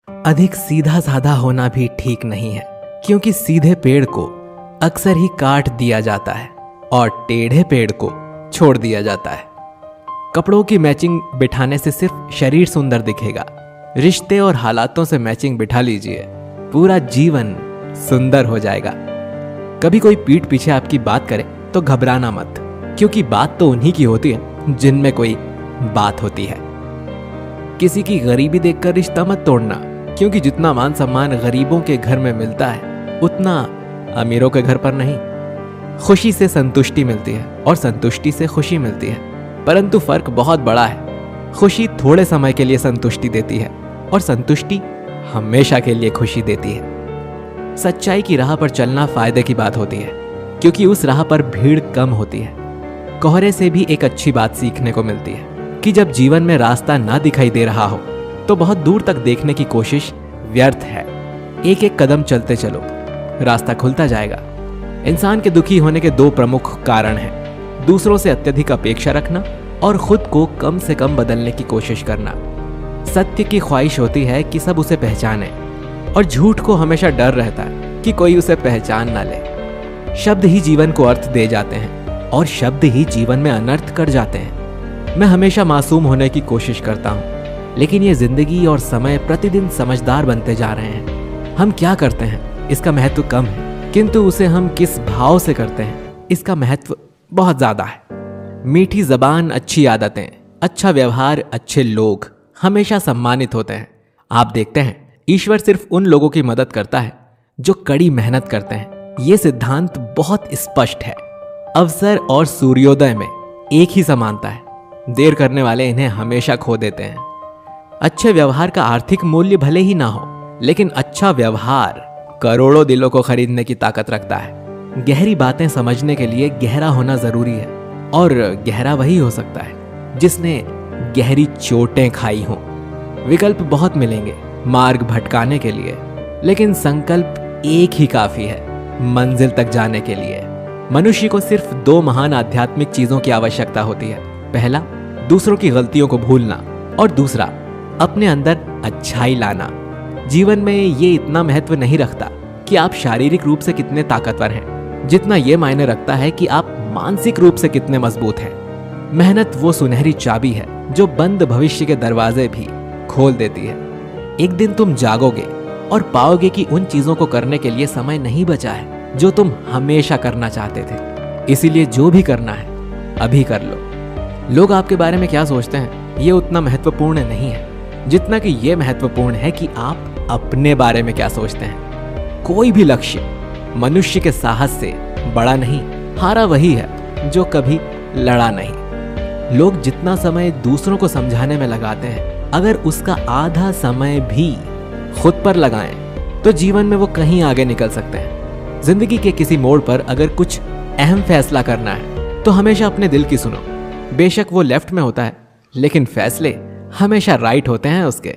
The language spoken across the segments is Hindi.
अधिक सीधा साधा होना भी ठीक नहीं है, क्योंकि सीधे पेड़ को अक्सर ही काट दिया जाता है और टेढ़े पेड़ को छोड़ दिया जाता है। कपड़ों की मैचिंग बिठाने से सिर्फ शरीर सुंदर दिखेगा, रिश्ते और हालातों से मैचिंग बिठा लीजिए, पूरा जीवन सुंदर हो जाएगा। कभी कोई पीठ पीछे आपकी बात करे तो घबराना मत, क्योंकि बात तो उन्हीं की होती है जिनमें कोई बात होती है। किसी की गरीबी देखकर रिश्ता मत तोड़ना, क्योंकि जितना मान सम्मान गरीबों के घर में मिलता है उतना अमीरों के घर पर नहीं। खुशी से संतुष्टि मिलती है और संतुष्टि से खुशी मिलती है, परंतु फर्क बहुत बड़ा है। खुशी थोड़े समय के लिए संतुष्टि देती है और संतुष्टि हमेशा के लिए खुशी देती है। सच्चाई की राह पर चलना फायदे की बात होती है, क्योंकि उस राह पर भीड़ कम होती है। कोहरे से भी एक अच्छी बात सीखने को मिलती है कि जब जीवन में रास्ता ना दिखाई दे रहा हो तो बहुत दूर तक देखने की कोशिश व्यर्थ है। एक एक कदम चलते चलो, रास्ता खुलता जाएगा। इंसान के दुखी होने के दो प्रमुख कारण हैं: दूसरों से अत्यधिक अपेक्षा रखना और खुद को कम से कम बदलने की कोशिश करना। सत्य की ख्वाहिश होती है कि सब उसे पहचाने, और झूठ को हमेशा डर रहता है कि कोई उसे पहचान ना ले। शब्द ही जीवन को अर्थ दे जाते हैं और शब्द ही जीवन में अनर्थ कर जाते हैं। मैं हमेशा मासूम होने की कोशिश करता हूँ, लेकिन ये जिंदगी और समय प्रतिदिन समझदार बनते जा रहे हैं। हम क्या करते हैं इसका महत्व कम है, किंतु उसे हम किस भाव से करते हैं इसका महत्व बहुत ज्यादा है। मीठी जबान, अच्छी आदतें, अच्छा व्यवहार, अच्छे लोग हमेशा सम्मानित होते हैं। आप देखते हैं ईश्वर सिर्फ उन लोगों की मदद करता है जो कड़ी मेहनत करते हैं। ये सिद्धांत बहुत स्पष्ट है। अवसर और सूर्योदय में एक ही समानता है। देर करने वाले इन्हें हमेशा खो देते हैं। अच्छे व्यवहार का आर्थिक मूल्य भले ही ना हो, लेकिन अच्छा व्यवहार करोड़ों दिलों को खरीदने की ताकत रखता है। गहरी बातें समझने के लिए गहरा होना जरूरी है, और गहरा वही हो सकता है जिसने गहरी चोटें खाई हों। विकल्प बहुत मिलेंगे मार्ग भटकाने के लिए, लेकिन संकल्प एक ही काफी है मंजिल तक जाने के लिए। मनुष्य को सिर्फ दो महान आध्यात्मिक चीजों की आवश्यकता होती है। पहला, दूसरों की गलतियों को भूलना, और दूसरा, अपने अंदर अच्छाई लाना। जीवन में ये इतना महत्व नहीं रखता कि आप शारीरिक रूप से कितने ताकतवर हैं, जितना ये मायने रखता है कि आप मानसिक रूप से कितने मजबूत हैं। मेहनत वो सुनहरी चाबी है जो बंद भविष्य के दरवाजे भी खोल देती है। एक दिन तुम जागोगे और पाओगे कि उन चीजों को करने के लिए समय नहीं बचा है जो तुम हमेशा करना चाहते थे। इसीलिए जो भी करना है अभी कर लो। लोग आपके बारे में क्या सोचते हैं ये उतना महत्वपूर्ण नहीं है जितना कि ये महत्वपूर्ण है कि आप अपने बारे में क्या सोचते हैं। कोई भी लक्ष्य मनुष्य के साहस से बड़ा नहीं, हारा वही है जो कभी लड़ा नहीं। लोग जितना समय दूसरों को समझाने में लगाते हैं, अगर उसका आधा समय भी खुद पर लगाएं तो जीवन में वो कहीं आगे निकल सकते हैं। जिंदगी के किसी मोड़ पर अगर कुछ अहम फैसला करना है तो हमेशा अपने दिल की सुनो। बेशक वो लेफ्ट में होता है, लेकिन फैसले हमेशा राइट होते हैं उसके।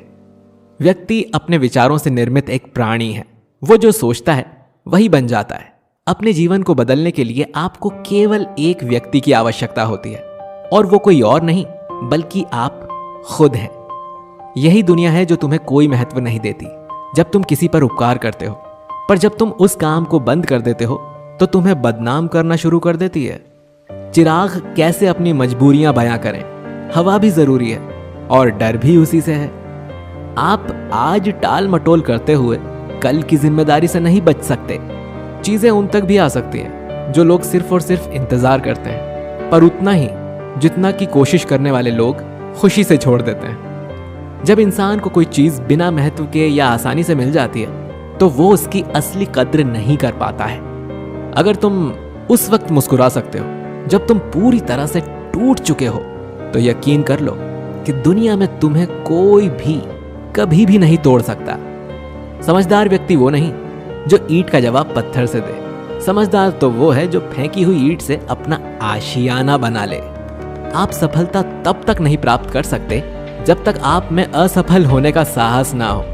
व्यक्ति अपने विचारों से निर्मित एक प्राणी है। वो जो सोचता है वही बन जाता है। अपने जीवन को बदलने के लिए आपको केवल एक व्यक्ति की आवश्यकता होती है, और वो कोई और नहीं बल्कि आप खुद हैं। यही दुनिया है जो तुम्हें कोई महत्व नहीं देती जब तुम किसी पर उपकार करते हो, पर जब तुम उस काम को बंद कर देते हो तो तुम्हें बदनाम करना शुरू कर देती है। चिराग कैसे अपनी मजबूरियां बयां करें, हवा भी जरूरी है और डर भी उसी से है। आप आज टाल मटोल करते हुए कल की जिम्मेदारी से नहीं बच सकते। चीजें उन तक भी आ सकती हैं जो लोग सिर्फ और सिर्फ इंतजार करते हैं, पर उतना ही जितना कि कोशिश करने वाले लोग खुशी से छोड़ देते हैं। जब इंसान को कोई चीज बिना महत्व के या आसानी से मिल जाती है तो वो उसकी असली कद्र नहीं कर पाता है। अगर तुम उस वक्त मुस्कुरा सकते हो जब तुम पूरी तरह से टूट चुके हो, तो यकीन कर लो कि दुनिया में तुम्हें कोई भी कभी भी नहीं तोड़ सकता। समझदार व्यक्ति वो नहीं जो ईंट का जवाब पत्थर से दे। समझदार तो वो है जो फेंकी हुई ईंट से अपना आशियाना बना ले। आप सफलता तब तक नहीं प्राप्त कर सकते जब तक आप में असफल होने का साहस ना हो।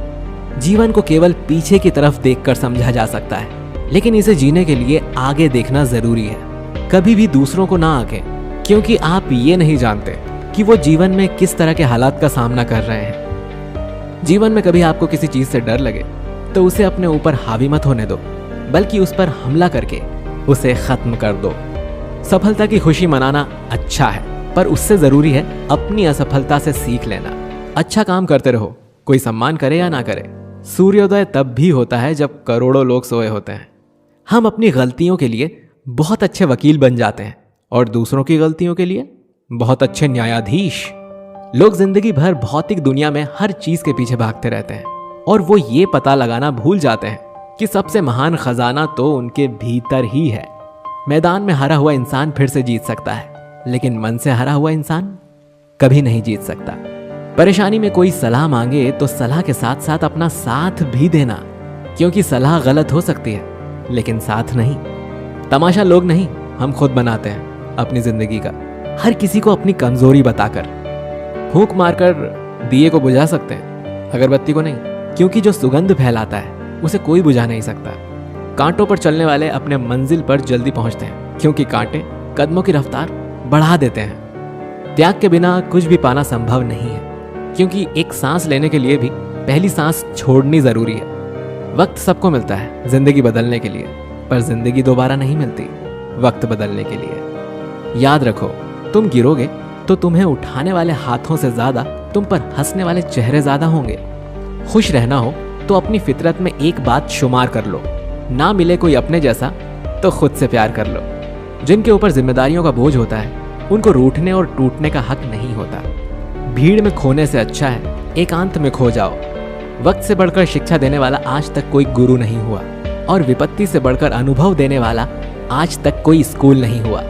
जीवन को केवल पीछे की तरफ देखकर समझा जा सकता है, लेकिन इसे जीने के लिए आगे देखना जरूरी है। कभी भी दूसरों को ना आंकें, क्योंकि आप ये नहीं जानते कि वो जीवन में किस तरह के हालात का सामना कर रहे हैं। जीवन में कभी आपको किसी चीज से डर लगे तो उसे अपने ऊपर हावी मत होने दो, बल्कि उस पर हमला करके उसे खत्म कर दो। सफलता की खुशी मनाना अच्छा है, पर उससे जरूरी है अपनी असफलता से सीख लेना। अच्छा काम करते रहो, कोई सम्मान करे या ना करे। सूर्योदय तब भी होता है जब करोड़ों लोग सोए होते हैं। हम अपनी गलतियों के लिए बहुत अच्छे वकील बन जाते हैं और दूसरों की गलतियों के लिए बहुत अच्छे न्यायाधीश। लोग जिंदगी भर भौतिक दुनिया में हर चीज के पीछे भागते रहते हैं और वो ये पता लगाना भूल जाते हैं कि सबसे महान खजाना तो उनके भीतर ही है। मैदान में हारा हुआ इंसान फिर से जीत सकता है, लेकिन मन से हारा हुआ इंसान कभी नहीं जीत सकता। परेशानी में कोई सलाह मांगे तो सलाह के साथ साथ अपना साथ भी देना, क्योंकि सलाह गलत हो सकती है लेकिन साथ नहीं। तमाशा लोग नहीं, हम खुद बनाते हैं अपनी जिंदगी का, हर किसी को अपनी कमजोरी बताकर। फूंक मारकर दिए को बुझा सकते हैं, अगरबत्ती को नहीं, क्योंकि जो सुगंध फैलाता है उसे कोई बुझा नहीं सकता। कांटों पर चलने वाले अपने मंजिल पर जल्दी पहुंचते हैं, क्योंकि कांटे कदमों की रफ्तार बढ़ा देते हैं। त्याग के बिना कुछ भी पाना संभव नहीं है, क्योंकि एक सांस लेने के लिए भी पहली सांस छोड़नी जरूरी है। वक्त सबको मिलता है जिंदगी बदलने के लिए, पर जिंदगी दोबारा नहीं मिलती वक्त बदलने के लिए। याद रखो, तुम गिरोगे तो तुम्हें उठाने वाले हाथों से ज्यादा तुम पर हंसने वाले चेहरे ज्यादा होंगे। खुश रहना हो तो अपनी फितरत में एक बात शुमार कर लो, ना मिले कोई अपने जैसा तो खुद से प्यार कर लो। जिनके ऊपर जिम्मेदारियों का बोझ होता है उनको रूठने और टूटने का हक नहीं होता। भीड़ में खोने से अच्छा है एकांत में खो जाओ। वक्त से बढ़कर शिक्षा देने वाला आज तक कोई गुरु नहीं हुआ, और विपत्ति से बढ़कर अनुभव देने वाला आज तक कोई स्कूल नहीं हुआ।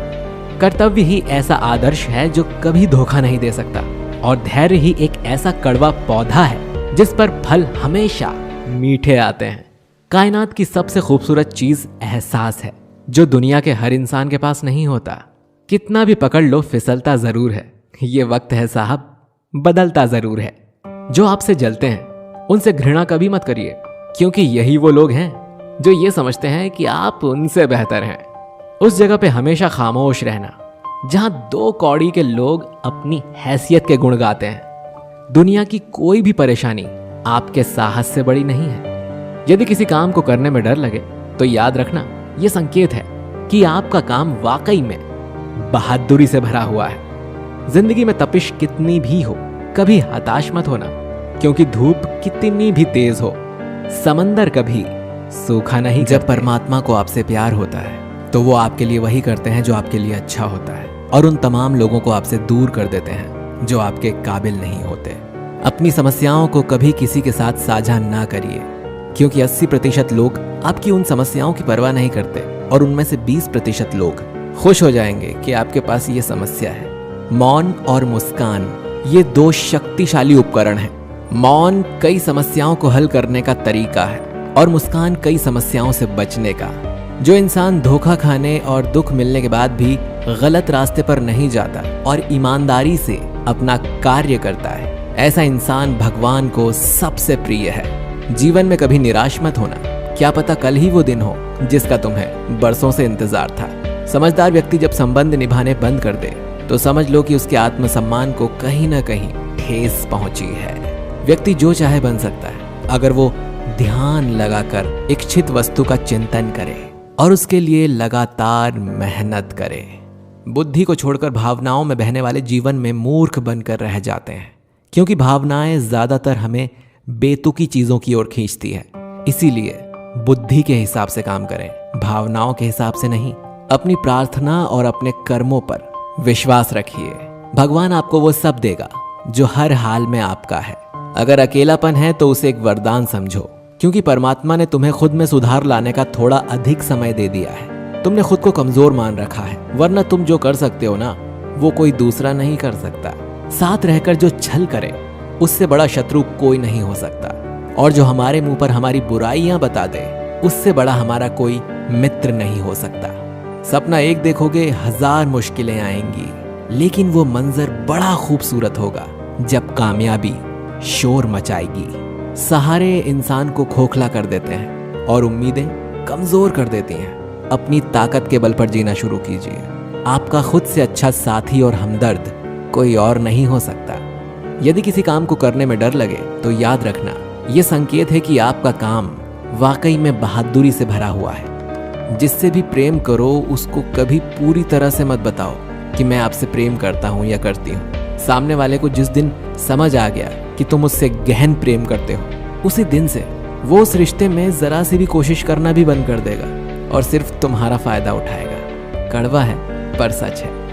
कर्तव्य ही ऐसा आदर्श है जो कभी धोखा नहीं दे सकता, और धैर्य ही एक ऐसा कड़वा पौधा है जिस पर फल हमेशा मीठे आते हैं। कायनात की सबसे खूबसूरत चीज एहसास है, जो दुनिया के हर इंसान के पास नहीं होता। कितना भी पकड़ लो फिसलता जरूर है, ये वक्त है साहब बदलता जरूर है। जो आपसे जलते हैं उनसे घृणा कभी मत करिए, क्योंकि यही वो लोग हैं जो ये समझते हैं कि आप उनसे बेहतर हैं। उस जगह पे हमेशा खामोश रहना जहां दो कौड़ी के लोग अपनी हैसियत के गुण गाते हैं। दुनिया की कोई भी परेशानी आपके साहस से बड़ी नहीं है। यदि किसी काम को करने में डर लगे तो याद रखना, यह संकेत है कि आपका काम वाकई में बहादुरी से भरा हुआ है। जिंदगी में तपिश कितनी भी हो, कभी हताश मत होना, क्योंकि धूप कितनी भी तेज हो, समंदर कभी सूखा नहीं। जब परमात्मा को आपसे प्यार होता है तो वो आपके लिए वही करते हैं जो आपके लिए अच्छा होता है, और उन तमाम लोगों को आपसे दूर कर देते हैं जो आपके काबिल नहीं होते। अपनी समस्याओं को कभी किसी के साथ साझा ना करिए, क्योंकि 80% लोग आपकी उन समस्याओं की परवाह नहीं करते, और उनमें से 20% लोग खुश हो जाएंगे कि आपके पास ये समस्या है। मौन और मुस्कान ये दो शक्तिशाली उपकरण हैं। मौन कई समस्याओं को हल करने का तरीका है, और मुस्कान कई समस्याओं से बचने का। जो इंसान धोखा खाने और दुख मिलने के बाद भी गलत रास्ते पर नहीं जाता और ईमानदारी से अपना कार्य करता है, ऐसा इंसान भगवान को सबसे प्रिय है। जीवन में कभी निराश मत होना, क्या पता कल ही वो दिन हो जिसका तुम्हें बरसों से इंतजार था। समझदार व्यक्ति जब संबंध निभाने बंद कर दे तो समझ लो कि उसके आत्मसम्मान को कहीं ना कहीं ठेस पहुंची है। व्यक्ति जो चाहे बन सकता है अगर वो ध्यान लगाकर इच्छित वस्तु का चिंतन करे और उसके लिए लगातार मेहनत करे। बुद्धि को छोड़कर भावनाओं में बहने वाले जीवन में मूर्ख बनकर रह जाते हैं, क्योंकि भावनाएं ज्यादातर हमें बेतुकी चीजों की ओर खींचती है। इसीलिए बुद्धि के हिसाब से काम करें, भावनाओं के हिसाब से नहीं। अपनी प्रार्थना और अपने कर्मों पर विश्वास रखिए। भगवान आपको वो सब देगा जो हर हाल में आपका है। अगर अकेलापन है तो उसे एक वरदान समझो, क्योंकि परमात्मा ने तुम्हें खुद में सुधार लाने का थोड़ा अधिक समय दे दिया है। तुमने खुद को कमजोर मान रखा है, वरना तुम जो कर सकते हो ना वो कोई दूसरा नहीं कर सकता। साथ रहकर जो छल करे उससे बड़ा शत्रु कोई नहीं हो सकता, और जो हमारे मुंह पर हमारी बुराइयां बता दे उससे बड़ा हमारा कोई मित्र नहीं हो सकता। सपना एक देखोगे, 1000 मुश्किलें आएंगी, लेकिन वो मंजर बड़ा खूबसूरत होगा जब कामयाबी शोर मचाएगी। सहारे इंसान को खोखला कर देते हैं और उम्मीदें कमजोर कर देती हैं। अपनी ताकत के बल पर जीना शुरू कीजिए। आपका खुद से अच्छा साथी और हमदर्द कोई और नहीं हो सकता। यदि किसी काम को करने में डर लगे तो याद रखना, ये संकेत है कि आपका काम वाकई में बहादुरी से भरा हुआ है। जिससे भी प्रेम करो उसको कभी पूरी तरह से मत बताओ कि मैं आपसे प्रेम करता हूँ या करती हूँ। सामने वाले को जिस दिन समझ आ गया कि तुम उससे गहन प्रेम करते हो, उसी दिन से वो उस रिश्ते में जरा सी भी कोशिश करना भी बंद कर देगा और सिर्फ तुम्हारा फायदा उठाएगा। कड़वा है पर सच है।